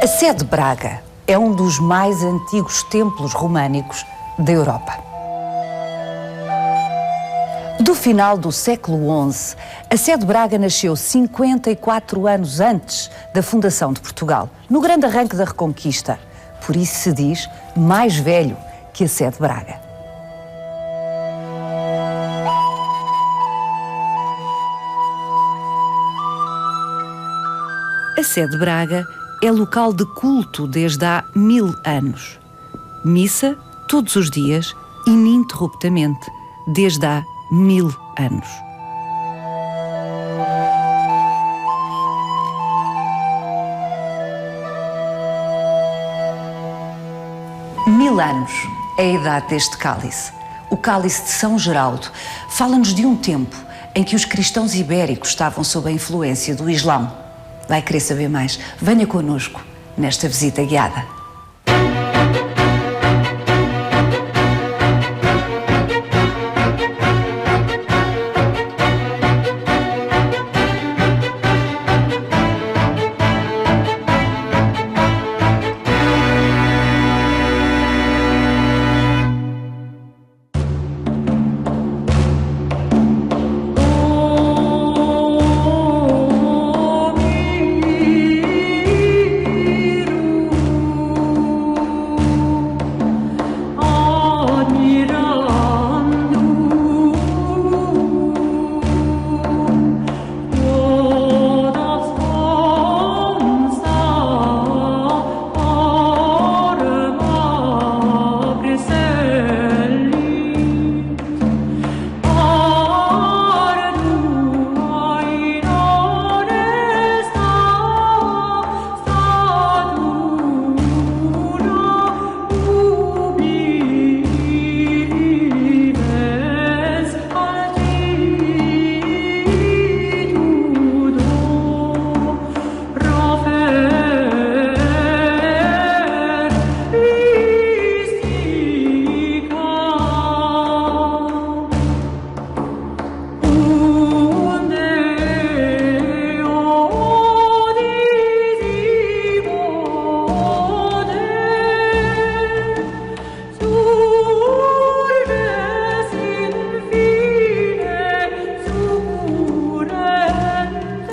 A Sé de Braga é um dos mais antigos templos românicos da Europa. Do final do século XI, a Sé de Braga nasceu 54 anos antes da fundação de Portugal, no grande arranque da Reconquista. Por isso se diz mais velho que a Sé de Braga. A Sé de Braga é local de culto desde há 1000 anos. Missa todos os dias, ininterruptamente, desde há 1000 anos. Mil anos é a idade deste cálice. O cálice de São Geraldo fala-nos de um tempo em que os cristãos ibéricos estavam sob a influência do Islão. Vai querer saber mais? Venha connosco nesta visita guiada.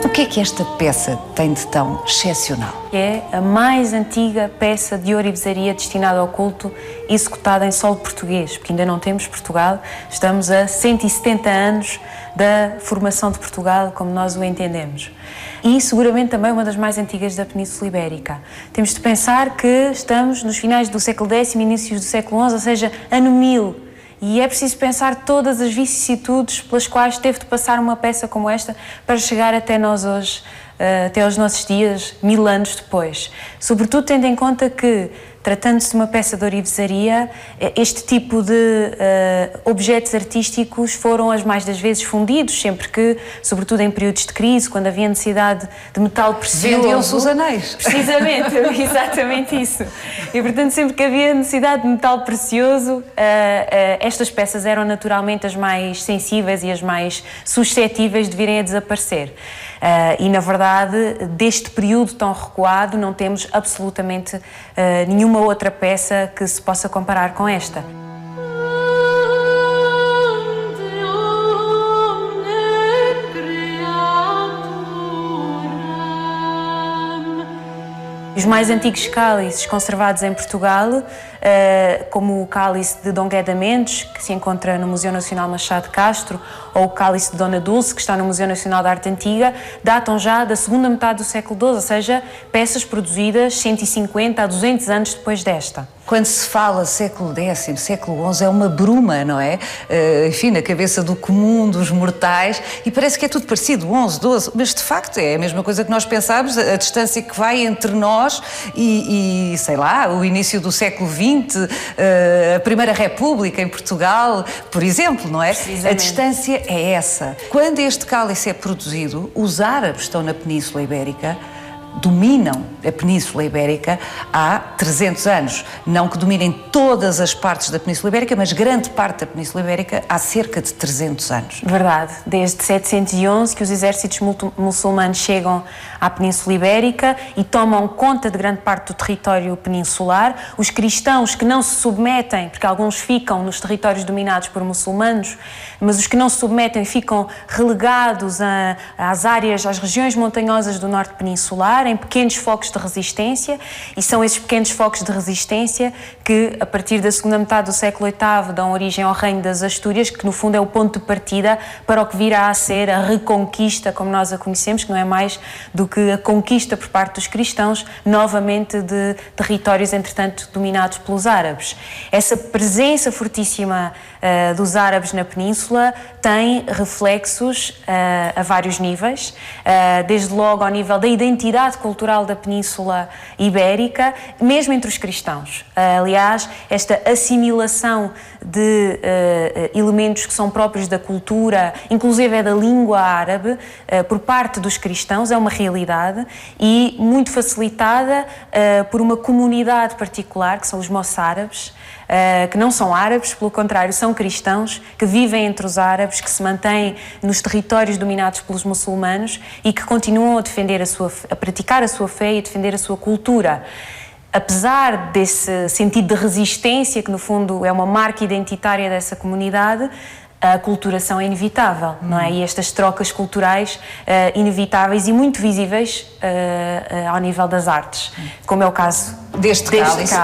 O que é que esta peça tem de tão excepcional? É a mais antiga peça de ourivesaria destinada ao culto executada em solo português, porque ainda não temos Portugal, estamos a 170 anos da formação de Portugal, como nós o entendemos. E seguramente também uma das mais antigas da Península Ibérica. Temos de pensar que estamos nos finais do século X e inícios do século XI, ou seja, ano 1000. E é preciso pensar todas as vicissitudes pelas quais teve de passar uma peça como esta para chegar até nós hoje, até aos nossos dias, 1000 anos depois. Sobretudo tendo em conta que, tratando-se de uma peça de ourivesaria, este tipo de objetos artísticos foram as mais das vezes fundidos, sempre que, sobretudo em períodos de crise, quando havia necessidade de metal precioso. Vendiam-se os anéis. Precisamente, exatamente isso. E, portanto, sempre que havia necessidade de metal precioso, estas peças eram naturalmente as mais sensíveis e as mais suscetíveis de virem a desaparecer. E, na verdade, deste período tão recuado, não temos absolutamente nenhuma outra peça que se possa comparar com esta. Os mais antigos cálices conservados em Portugal, como o cálice de Dom Gueda Mendes, que se encontra no Museu Nacional Machado de Castro, ou o cálice de Dona Dulce, que está no Museu Nacional de Arte Antiga, datam já da segunda metade do século XII, ou seja, peças produzidas 150 a 200 anos depois desta. Quando se fala século X, século XI, é uma bruma, não é? Enfim, na cabeça do comum, dos mortais, e parece que é tudo parecido, 11, 12, mas de facto é a mesma coisa que nós pensávamos, a distância que vai entre nós e sei lá, o início do século XX, a Primeira República em Portugal, por exemplo, não é? A distância é essa. Quando este cálice é produzido, os árabes estão na Península Ibérica, dominam a Península Ibérica há 300 anos. Não que dominem todas as partes da Península Ibérica, mas grande parte da Península Ibérica há cerca de 300 anos. Verdade. Desde 711 que os exércitos muçulmanos chegam à Península Ibérica e tomam conta de grande parte do território peninsular. Os cristãos que não se submetem, porque alguns ficam nos territórios dominados por muçulmanos, mas os que não se submetem ficam relegados às áreas, às regiões montanhosas do norte peninsular, em pequenos focos de resistência, e são esses pequenos focos de resistência que, a partir da segunda metade do século VIII, dão origem ao Reino das Astúrias, que no fundo é o ponto de partida para o que virá a ser a reconquista, como nós a conhecemos, que não é mais do que a conquista por parte dos cristãos, novamente de territórios, entretanto, dominados pelos árabes. Essa presença fortíssima dos árabes na península tem reflexos a vários níveis, desde logo ao nível da identidade cultural da Península Ibérica, mesmo entre os cristãos. Aliás, esta assimilação de elementos que são próprios da cultura, inclusive é da língua árabe, por parte dos cristãos, é uma realidade e muito facilitada por uma comunidade particular, que são os moçárabes, que não são árabes, pelo contrário, são cristãos, que vivem entre os árabes, que se mantêm nos territórios dominados pelos muçulmanos e que continuam a defender a praticar a sua fé e a defender a sua cultura. Apesar desse sentido de resistência, que no fundo é uma marca identitária dessa comunidade, a aculturação é inevitável, não é? E estas trocas culturais inevitáveis e muito visíveis ao nível das artes, como é o caso deste cálice.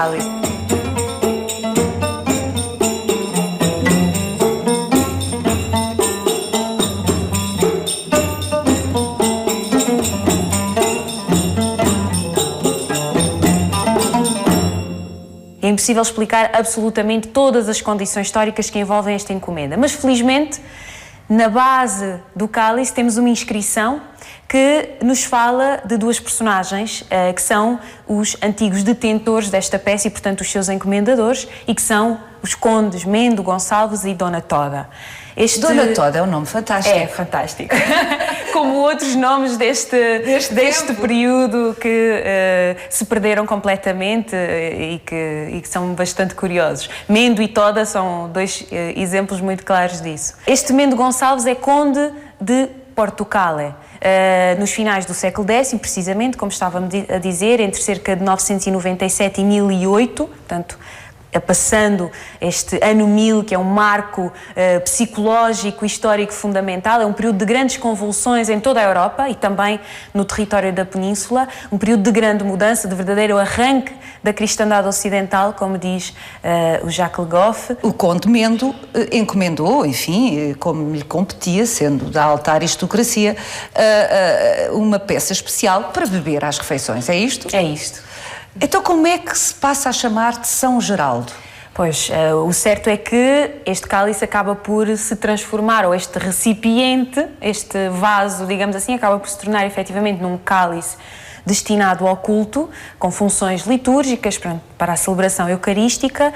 É impossível explicar absolutamente todas as condições históricas que envolvem esta encomenda, mas felizmente na base do cálice temos uma inscrição que nos fala de duas personagens que são os antigos detentores desta peça e, portanto, os seus encomendadores, e que são os condes Mendo Gonçalves e Dona Toda. Dona Toda é um nome fantástico. É fantástico. Como outros nomes deste período que se perderam completamente e que são bastante curiosos. Mendo e Toda são dois exemplos muito claros disso. Este Mendo Gonçalves é conde de Portucale. Nos finais do século X, precisamente, como estava a dizer, entre cerca de 997 e 1008, portanto, passando este ano 1000, que é um marco psicológico e histórico fundamental, é um período de grandes convulsões em toda a Europa e também no território da Península, um período de grande mudança, de verdadeiro arranque da cristandade ocidental, como diz o Jacques Le Goff. O conde Mendo encomendou, enfim, como lhe competia, sendo da alta aristocracia, uma peça especial para beber às refeições, é isto? É isto. Então como é que se passa a chamar de São Geraldo? Pois, o certo é que este cálice acaba por se transformar, ou este recipiente, este vaso, digamos assim, acaba por se tornar efetivamente num cálice destinado ao culto, com funções litúrgicas para a celebração eucarística,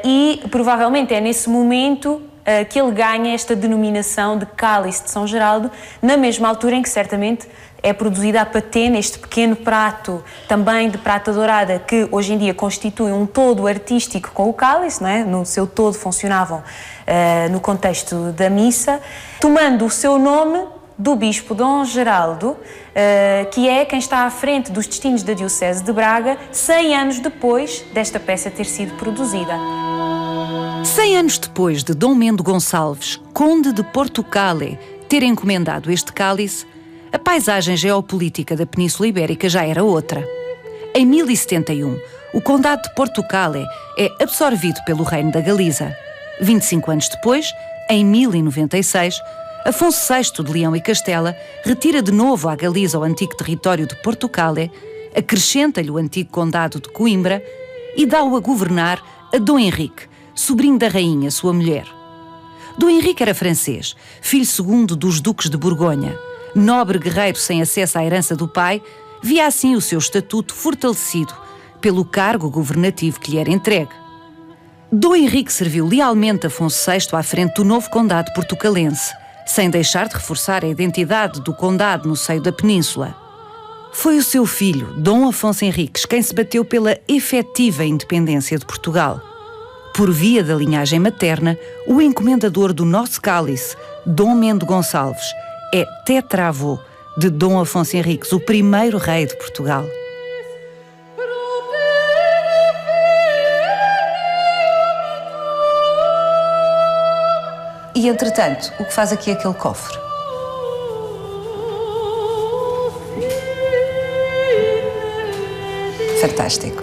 e provavelmente é nesse momento que ele ganha esta denominação de cálice de São Geraldo, na mesma altura em que certamente é produzida a patena, este pequeno prato, também de prata dourada, que hoje em dia constitui um todo artístico com o cálice, não é? No seu todo funcionavam no contexto da missa, tomando o seu nome do bispo Dom Geraldo, que é quem está à frente dos destinos da Diocese de Braga, 100 anos depois desta peça ter sido produzida. 100 anos depois de Dom Mendo Gonçalves, conde de Portucale, ter encomendado este cálice, a paisagem geopolítica da Península Ibérica já era outra. Em 1071, o Condado de Portucale é absorvido pelo Reino da Galiza. 25 anos depois, em 1096, Afonso VI de Leão e Castela retira de novo à Galiza o antigo território de Portucale, acrescenta-lhe o antigo Condado de Coimbra e dá-o a governar a Dom Henrique, sobrinho da rainha, sua mulher. Dom Henrique era francês, filho segundo dos duques de Borgonha. Nobre guerreiro sem acesso à herança do pai, via assim o seu estatuto fortalecido pelo cargo governativo que lhe era entregue. Dom Henrique serviu lealmente Afonso VI à frente do novo condado portucalense, sem deixar de reforçar a identidade do condado no seio da península. Foi o seu filho, Dom Afonso Henriques, quem se bateu pela efetiva independência de Portugal. Por via da linhagem materna, o encomendador do nosso cálice, Dom Mendo Gonçalves, é tetravô de Dom Afonso Henriques, o primeiro rei de Portugal. E, entretanto, o que faz aqui aquele cofre? Fantástico.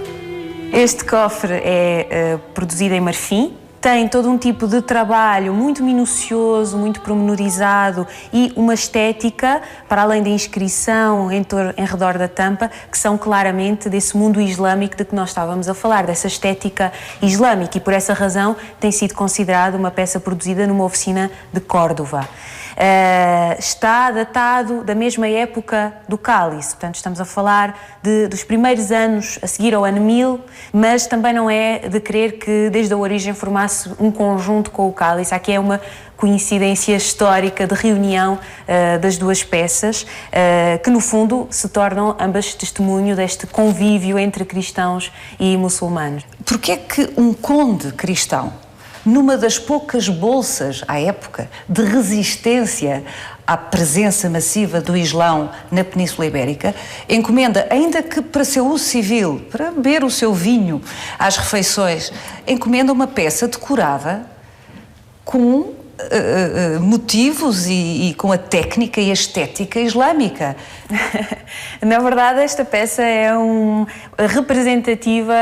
Este cofre é produzido em marfim, tem todo um tipo de trabalho muito minucioso, muito pormenorizado e uma estética, para além da inscrição em redor da tampa, que são claramente desse mundo islâmico de que nós estávamos a falar, dessa estética islâmica, e por essa razão tem sido considerado uma peça produzida numa oficina de Córdoba. Está datado da mesma época do cálice, portanto estamos a falar dos primeiros anos a seguir ao ano 1000, mas também não é de crer que desde a origem formasse um conjunto com o cálice. Aqui é uma coincidência histórica de reunião das duas peças, que no fundo se tornam ambas testemunho deste convívio entre cristãos e muçulmanos. Porquê é que um conde cristão, numa das poucas bolsas, à época, de resistência à presença massiva do Islão na Península Ibérica, encomenda, ainda que para seu uso civil, para beber o seu vinho às refeições, encomenda uma peça decorada com motivos e com a técnica e a estética islâmica? Na verdade, esta peça é representativa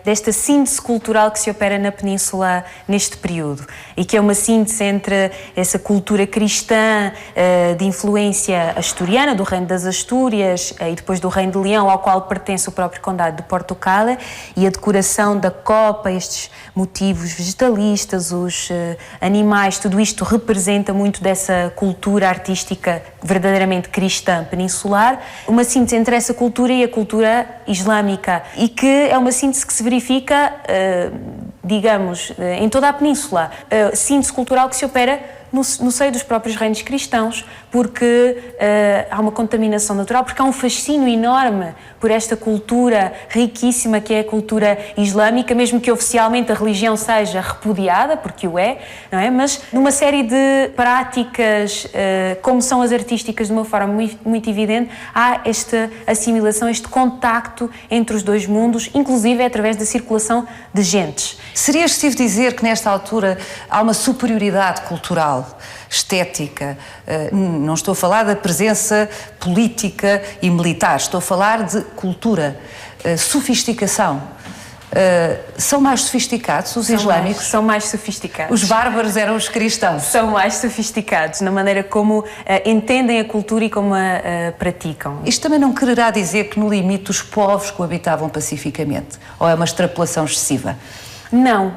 desta síntese cultural que se opera na Península neste período, e que é uma síntese entre essa cultura cristã de influência asturiana, do Reino das Astúrias e depois do Reino de Leão, ao qual pertence o próprio Condado de Portugal, e a decoração da copa, estes motivos vegetalistas, os animais, tudo isto representa muito dessa cultura artística verdadeiramente cristã peninsular, uma síntese entre essa cultura e a cultura islâmica, e que é uma síntese que se verifica, digamos, em toda a península, síntese cultural que se opera no seio dos próprios reinos cristãos, porque há uma contaminação natural, porque há um fascínio enorme por esta cultura riquíssima que é a cultura islâmica, mesmo que oficialmente a religião seja repudiada, porque o é, não é? Mas numa série de práticas, como são as artísticas, de uma forma muito evidente, há esta assimilação, este contacto entre os dois mundos, inclusive através da circulação de gentes. Seria excessivo dizer que nesta altura há uma superioridade cultural, estética? Não estou a falar da presença política e militar, estou a falar de cultura, sofisticação. São mais sofisticados os islâmicos? São mais sofisticados. Os bárbaros eram os cristãos? São mais sofisticados na maneira como entendem a cultura e como a praticam. Isto também não quererá dizer que no limite os povos coabitavam pacificamente? Ou é uma extrapolação excessiva? Não,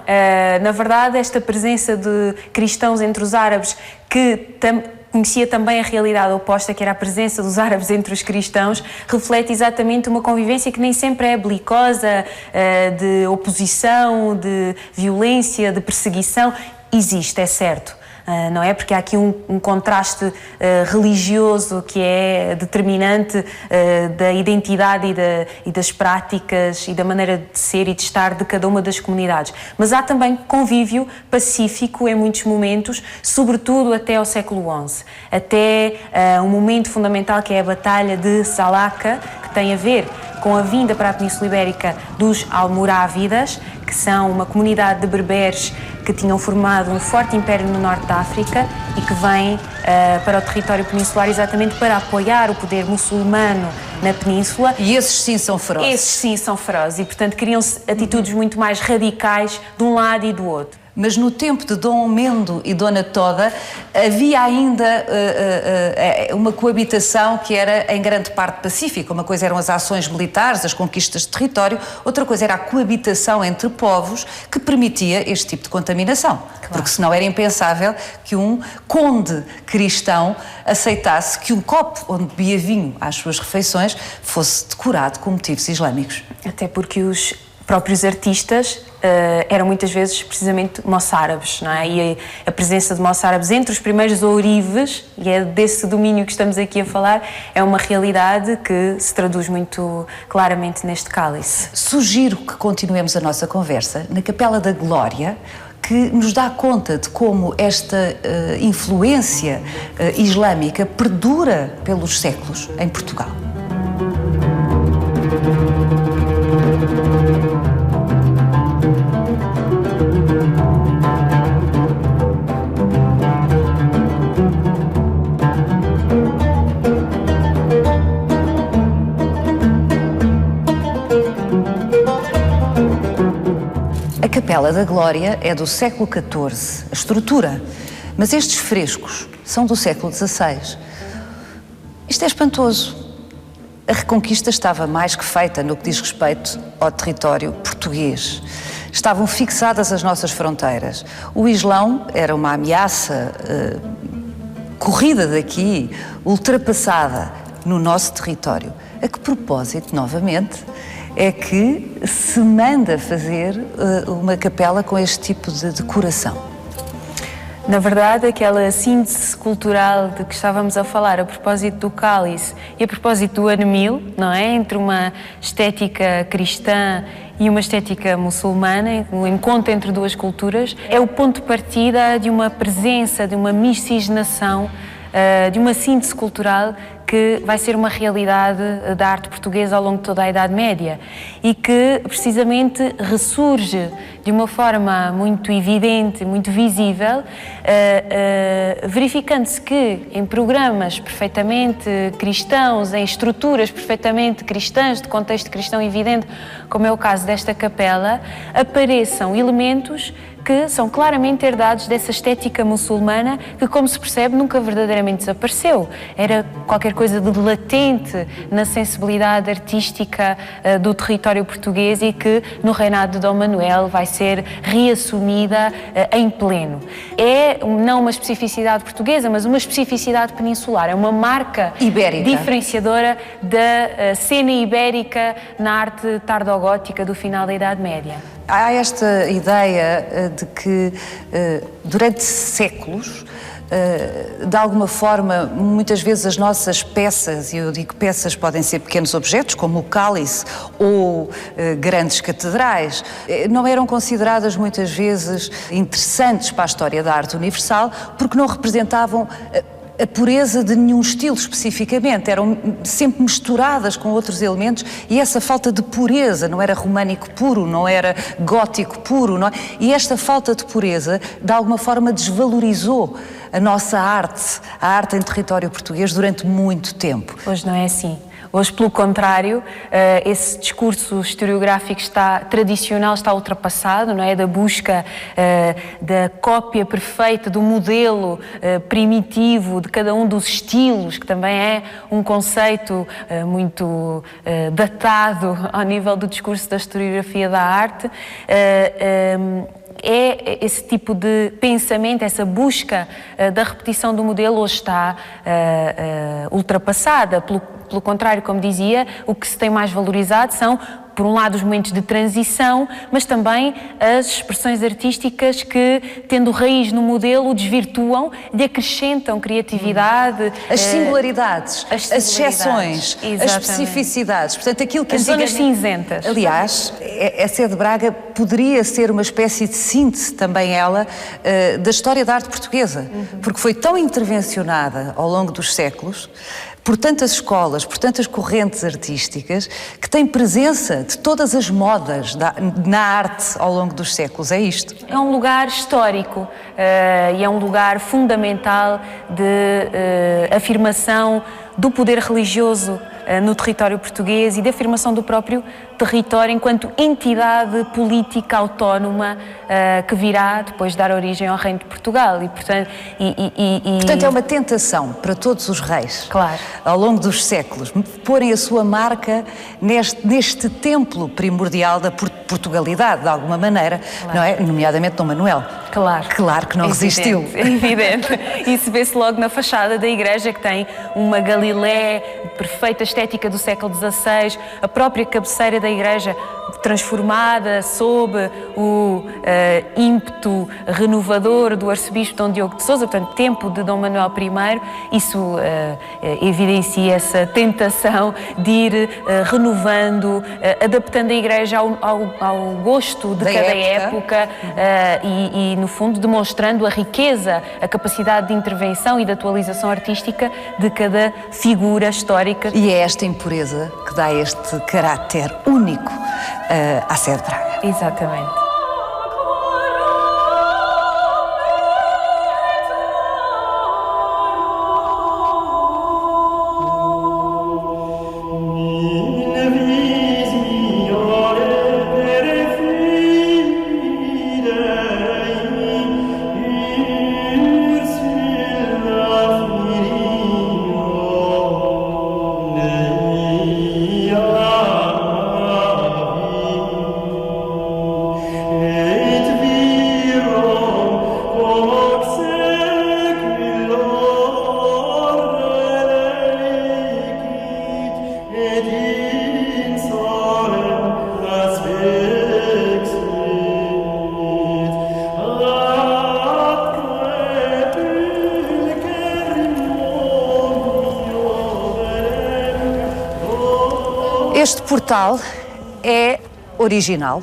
na verdade esta presença de cristãos entre os árabes, que conhecia também a realidade oposta, que era a presença dos árabes entre os cristãos, reflete exatamente uma convivência que nem sempre é belicosa, de oposição, de violência, de perseguição. Existe, é certo. Não é? Porque há aqui um contraste religioso que é determinante da identidade e das práticas e da maneira de ser e de estar de cada uma das comunidades. Mas há também convívio pacífico em muitos momentos, sobretudo até ao século XI, até um momento fundamental que é a Batalha de Salaca, que tem a ver com a vinda para a Península Ibérica dos almorávidas, que são uma comunidade de berberes que tinham formado um forte império no norte da África e que vêm para o território peninsular exatamente para apoiar o poder muçulmano na península. E esses sim são ferozes? Esses sim são ferozes e, portanto, criam-se atitudes muito mais radicais de um lado e do outro. Mas no tempo de Dom Mendo e Dona Toda havia ainda uma coabitação que era em grande parte pacífica. Uma coisa eram as ações militares, as conquistas de território, outra coisa era a coabitação entre povos que permitia este tipo de contaminação. Claro. Porque senão era impensável que um conde cristão aceitasse que um copo onde bebia vinho às suas refeições fosse decorado com motivos islâmicos. Até porque os próprios artistas eram muitas vezes precisamente moçárabes, não é? E a presença de moçárabes entre os primeiros ourives, e é desse domínio que estamos aqui a falar, é uma realidade que se traduz muito claramente neste cálice. Sugiro que continuemos a nossa conversa na Capela da Glória, que nos dá conta de como esta influência islâmica perdura pelos séculos em Portugal. A Capela da Glória é do século XIV, a estrutura, mas estes frescos são do século XVI. Isto é espantoso. A reconquista estava mais que feita no que diz respeito ao território português. Estavam fixadas as nossas fronteiras. O Islão era uma ameaça corrida daqui, ultrapassada no nosso território. A que propósito, novamente, é que se manda fazer uma capela com este tipo de decoração? Na verdade, aquela síntese cultural de que estávamos a falar a propósito do cálice e a propósito do ano 1000, não é? Entre uma estética cristã e uma estética muçulmana, um encontro entre duas culturas, é o ponto de partida de uma presença, de uma miscigenação, de uma síntese cultural que vai ser uma realidade da arte portuguesa ao longo de toda a Idade Média e que precisamente ressurge de uma forma muito evidente, muito visível, verificando-se que em programas perfeitamente cristãos, em estruturas perfeitamente cristãs, de contexto cristão evidente, como é o caso desta capela, apareçam elementos que são claramente herdados dessa estética muçulmana que, como se percebe, nunca verdadeiramente desapareceu. Era qualquer coisa de latente na sensibilidade artística do território português e que, no reinado de Dom Manuel, vai ser reassumida em pleno. É não uma especificidade portuguesa, mas uma especificidade peninsular. É uma marca ibérica, diferenciadora da cena ibérica na arte tardogótica do final da Idade Média. Há esta ideia de que, durante séculos, de alguma forma, muitas vezes as nossas peças, e eu digo peças, podem ser pequenos objetos, como o cálice ou grandes catedrais, não eram consideradas muitas vezes interessantes para a história da arte universal, porque não representavam a pureza de nenhum estilo especificamente, eram sempre misturadas com outros elementos e essa falta de pureza, não era românico puro, não era gótico puro, não é? E esta falta de pureza de alguma forma desvalorizou a nossa arte, a arte em território português durante muito tempo. Hoje não é assim. Hoje, pelo contrário, esse discurso historiográfico tradicional está ultrapassado, não é? Da busca da cópia perfeita do modelo primitivo de cada um dos estilos, que também é um conceito muito datado ao nível do discurso da historiografia da arte. É esse tipo de pensamento, essa busca da repetição do modelo hoje está ultrapassada. Pelo contrário, como dizia, o que se tem mais valorizado são, por um lado, os momentos de transição, mas também as expressões artísticas que, tendo raiz no modelo, o desvirtuam, lhe acrescentam criatividade. As singularidades, as exceções, exatamente, as especificidades. Portanto, aquilo que as zonas cinzentas. Aliás, a Sé de Braga poderia ser uma espécie de síntese, também ela, da história da arte portuguesa, porque foi tão intervencionada ao longo dos séculos, por tantas escolas, por tantas correntes artísticas, que tem presença de todas as modas na arte ao longo dos séculos. É isto. É um lugar histórico e é um lugar fundamental de afirmação do poder religioso no território português e de afirmação do próprio território enquanto entidade política autónoma que virá depois dar origem ao Reino de Portugal. E, portanto, é uma tentação para todos os reis, claro, ao longo dos séculos, porem a sua marca neste templo primordial da Portugalidade, de alguma maneira, claro, não é? Nomeadamente Dom Manuel. Claro que não resistiu. É evidente. Isso vê-se logo na fachada da igreja, que tem uma Galilé, perfeita estética do século XVI, a própria cabeceira da igreja transformada sob o ímpeto renovador do arcebispo Dom Diogo de Sousa, portanto, tempo de Dom Manuel I. Isso evidencia essa tentação de ir renovando, adaptando a igreja ao gosto de cada época e, no fundo, demonstrando a riqueza, a capacidade de intervenção e de atualização artística de cada figura histórica. E é esta impureza que dá este caráter único à Sé de Braga. Exatamente. Este portal é original,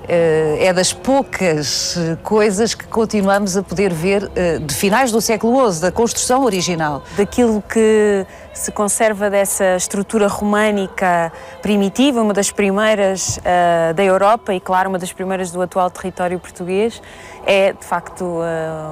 é das poucas coisas que continuamos a poder ver de finais do século XI, da construção original. Daquilo que se conserva dessa estrutura românica primitiva, uma das primeiras da Europa e, claro, uma das primeiras do atual território português, é, de facto,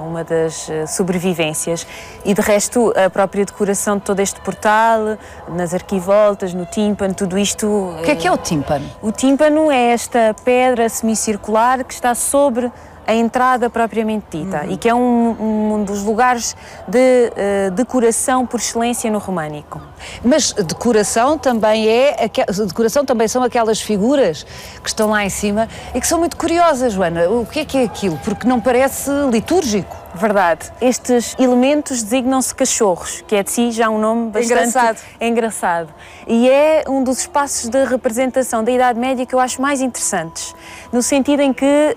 uma das sobrevivências. E, de resto, a própria decoração de todo este portal, nas arquivoltas, no tímpano, tudo isto... O que é o tímpano? O tímpano é esta pedra semicircular que está sobre a entrada propriamente dita e que é um dos lugares de decoração por excelência no românico. Mas decoração também são aquelas figuras que estão lá em cima e que são muito curiosas, Joana. O que é aquilo? Porque não parece litúrgico. Verdade. Estes elementos designam-se cachorros, que é de si já um nome bastante engraçado. E é um dos espaços de representação da Idade Média que eu acho mais interessantes, no sentido em que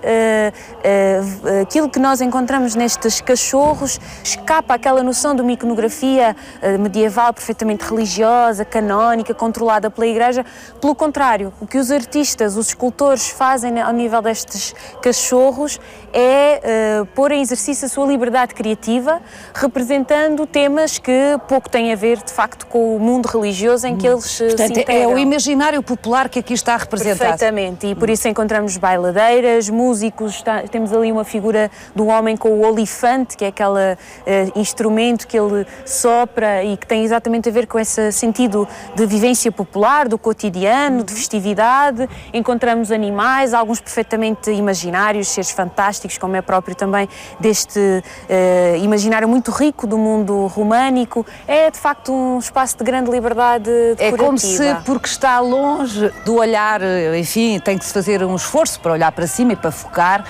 aquilo que nós encontramos nestes cachorros escapa àquela noção de uma iconografia medieval perfeitamente religiosa, canónica, controlada pela Igreja. Pelo contrário, o que os artistas, os escultores fazem ao nível destes cachorros é pôr em exercício a sua liberdade criativa, representando temas que pouco têm a ver, de facto, com o mundo religioso em que eles se integram. É o imaginário popular que aqui está representado. Perfeitamente, e por isso encontramos bailadeiras, músicos, temos ali uma figura do homem com o olifante, que é aquele instrumento que ele sopra e que tem exatamente a ver com esse sentido de vivência popular, do cotidiano, de festividade. Encontramos animais, alguns perfeitamente imaginários, seres fantásticos, como é próprio também deste imaginário muito rico do mundo românico. É, de facto, um espaço de grande liberdade decorativa. É como se, porque está longe do olhar, enfim, tem que se fazer um esforço para olhar para cima e para focar,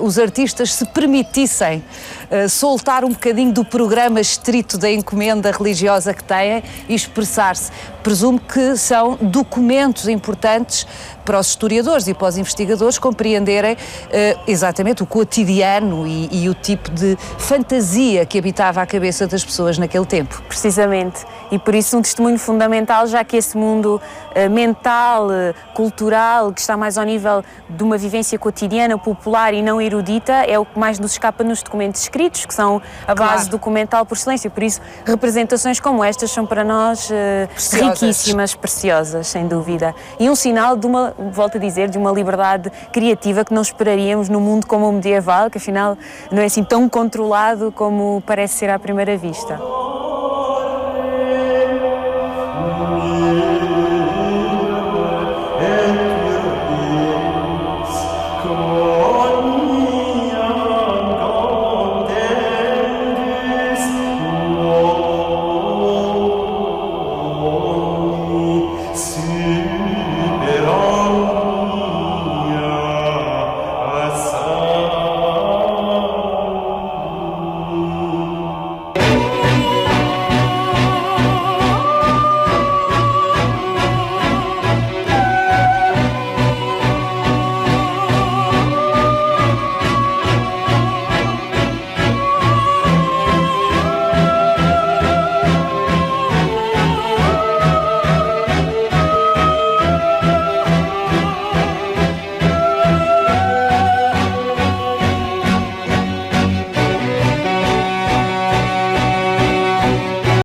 os artistas se permitissem soltar um bocadinho do programa estrito da encomenda religiosa que têm e expressar-se. Presumo que são documentos importantes para os historiadores e para os investigadores compreenderem exatamente o cotidiano e o tipo de fantasia que habitava a cabeça das pessoas naquele tempo. Precisamente. E por isso um testemunho fundamental, já que esse mundo mental, cultural, que está mais ao nível de uma vivência cotidiana, popular e não erudita, é o que mais nos escapa nos documentos escritos, que são a base documental por excelência. Por isso, representações como estas são para nós riquíssimas, preciosas, sem dúvida. E um sinal de uma, volto a dizer, de uma liberdade criativa que não esperaríamos num mundo como o medieval, que afinal não é assim tão controlado como parece ser à primeira vista.